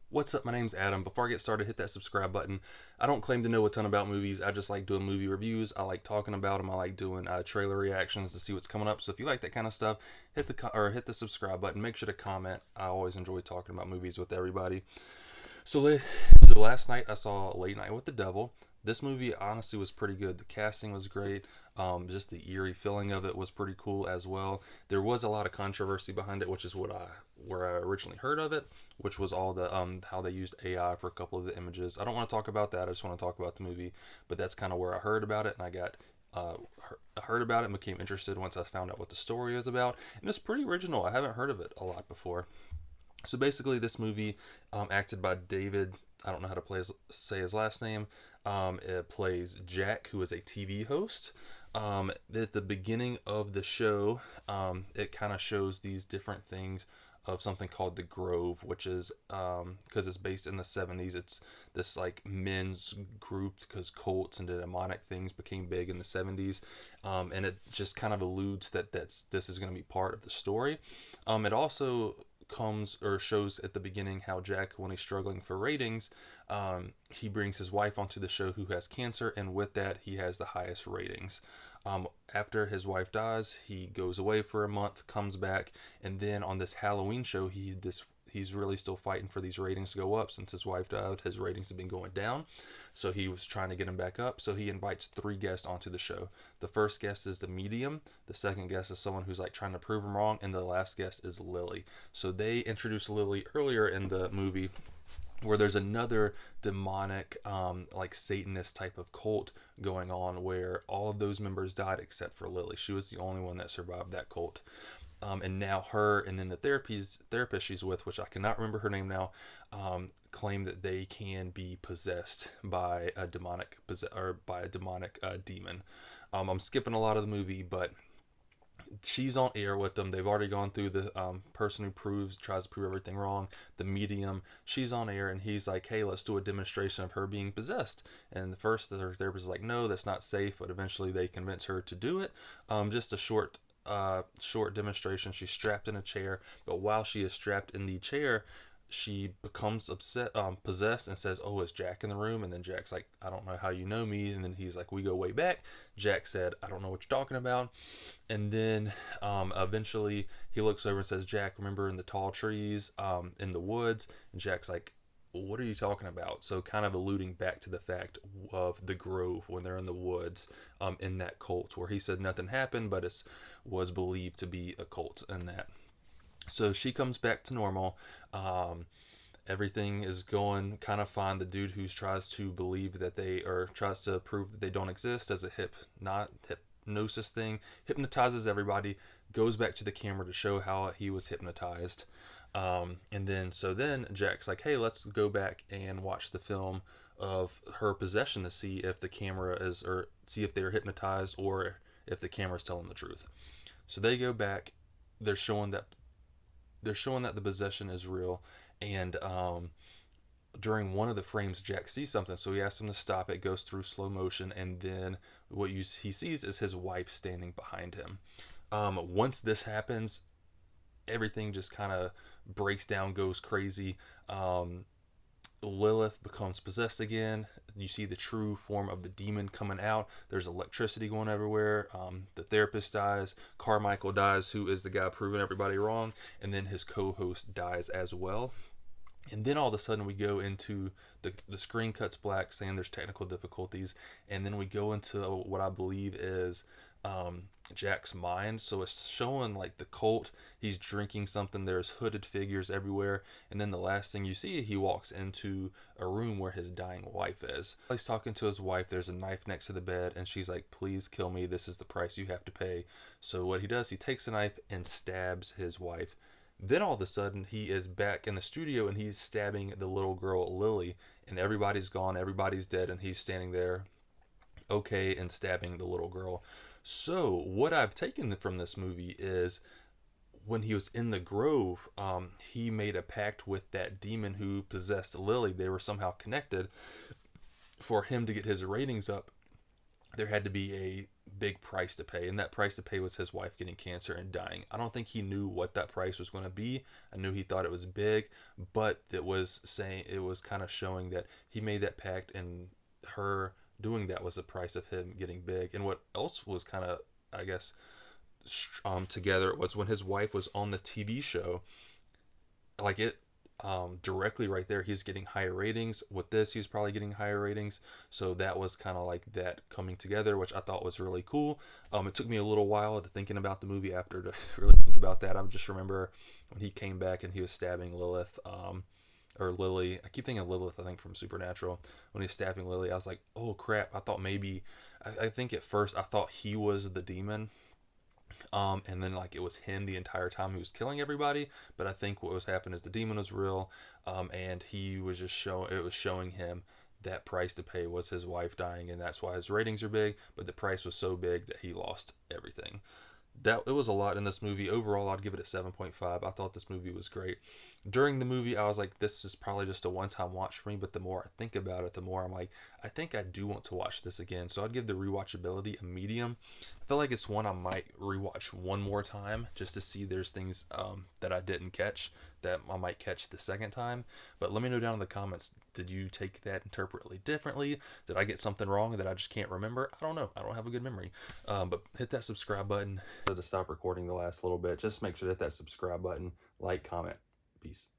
What's up? My name's Adam. Before I get started, hit that subscribe button. I don't claim to know a ton about movies. I just like doing movie reviews. I like talking about them. I like doing trailer reactions to see what's coming up. So if you like that kind of stuff, hit the subscribe button. Make sure to comment. I always enjoy talking about movies with everybody. So, so last night I saw Late Night with the Devil. This movie honestly was pretty good. The casting was great. Just the eerie feeling of it was pretty cool as well. There was a lot of controversy behind it, which is where I originally heard of it, which was all the how they used AI for a couple of the images. I don't want to talk about that. I just want to talk about the movie. But that's kind of where I heard about it, and I heard about it and became interested once I found out what the story is about. And it's pretty original. I haven't heard of it a lot before. So basically, this movie, acted by David. I don't know how to say his last name. It plays Jack, who is a TV host. At the beginning of the show, it kind of shows these different things of something called the Grove, which is because it's based in the 70s. It's this like men's group because cults and the demonic things became big in the 70s, and it just kind of alludes that this is going to be part of the story. It also comes or shows at the beginning how Jack, when he's struggling for ratings, he brings his wife onto the show who has cancer, and with that, he has the highest ratings. After his wife dies, he goes away for a month, comes back, and then on this Halloween show, he's really still fighting for these ratings to go up. Since his wife died, his ratings have been going down. So he was trying to get them back up. So he invites three guests onto the show. The first guest is the medium. The second guest is someone who's like trying to prove him wrong, and the last guest is Lily. So they introduced Lily earlier in the movie, where there's another demonic, like Satanist type of cult going on, where all of those members died except for Lily. She was the only one that survived that cult. And now her and then the therapist she's with, which I cannot remember her name now, claim that they can be possessed by a demonic demon. I'm skipping a lot of the movie, but she's on air with them. They've already gone through the person who tries to prove everything wrong, the medium. She's on air, and he's like, "Hey, let's do a demonstration of her being possessed." And the first, the therapist is like, "No, that's not safe." But eventually, they convince her to do it. Just a short demonstration. She's strapped in a chair, but while she is strapped in the chair, she becomes possessed, and says, "Oh, is Jack in the room?" And then Jack's like, "I don't know how you know me." And then he's like, "We go way back." Jack said, "I don't know what you're talking about." And then eventually he looks over and says, "Jack, remember in the tall trees in the woods?" And Jack's like, "What are you talking about?" So kind of alluding back to the fact of the Grove when they're in the woods, in that cult, where he said nothing happened, but it was believed to be a cult in that. So she comes back to normal. Um, Everything is going kind of fine. The dude who tries to believe that they, or tries to prove that they don't exist as a not hypnosis thing, hypnotizes everybody, goes back to the camera to show how he was hypnotized. And then Jack's like, "Hey, let's go back and watch the film of her possession to see if the camera is, or see if they're hypnotized, or if the camera's telling the truth." So they go back. They're showing that the possession is real, and during one of the frames, Jack sees something, so he asks him to stop. It goes through slow motion, and then he sees is his wife standing behind him. Once this happens, everything just kind of breaks down, goes crazy. Lilith becomes possessed again. You see the true form of the demon coming out. There's electricity going everywhere. The therapist dies. Carmichael dies, who is the guy proving everybody wrong. And then his co host dies as well. And then all of a sudden we go into the screen cuts black, saying there's technical difficulties. And then we go into what I believe is Jack's mind. So it's showing like the cult. He's drinking something. There's hooded figures everywhere. And then the last thing you see, he walks into a room where his dying wife is. He's talking to his wife. There's a knife next to the bed, and she's like, "Please kill me. This is the price you have to pay." So what he does, he takes a knife and stabs his wife. Then all of a sudden, he is back in the studio, and he's stabbing the little girl Lily, and everybody's gone, everybody's dead, and he's standing there, okay, and stabbing the little girl. So what I've taken from this movie is when he was in the Grove, he made a pact with that demon who possessed Lily. They were somehow connected. For him to get his ratings up, there had to be a big price to pay, and that price to pay was his wife getting cancer and dying. I don't think he knew what that price was going to be. I knew he thought it was big, but it was kind of showing that he made that pact, and her doing that was the price of him getting big. And what else was kind of, I guess, together was when his wife was on the TV show, like it directly right there, he's getting higher ratings. With this, he's probably getting higher ratings. So that was kind of like that coming together, which I thought was really cool. It took me a little while to thinking about the movie after to really think about that. I just remember when he came back and he was stabbing Lilith, or Lily. I keep thinking of Lilith, I think, from Supernatural. When he's stabbing Lily, I was like, oh crap. I thought maybe, I think at first I thought he was the demon. And then like it was him the entire time who was killing everybody, but I think what was happening is the demon was real, and he was just showing him that price to pay was his wife dying, and that's why his ratings are big. But the price was so big that he lost everything. That it was a lot in this movie. Overall, I'd give it a 7.5. I thought this movie was great. During the movie, I was like, this is probably just a one-time watch for me, but the more I think about it, the more I'm like, I think I do want to watch this again. So I'd give the rewatchability a medium. I feel like it's one I might rewatch one more time just to see there's things that I didn't catch that I might catch the second time. But let me know down in the comments, did you take that interpretly differently? Did I get something wrong that I just can't remember? I don't know. I don't have a good memory. But hit that subscribe button. To stop recording the last little bit, just make sure to hit that subscribe button, like, comment. Peace.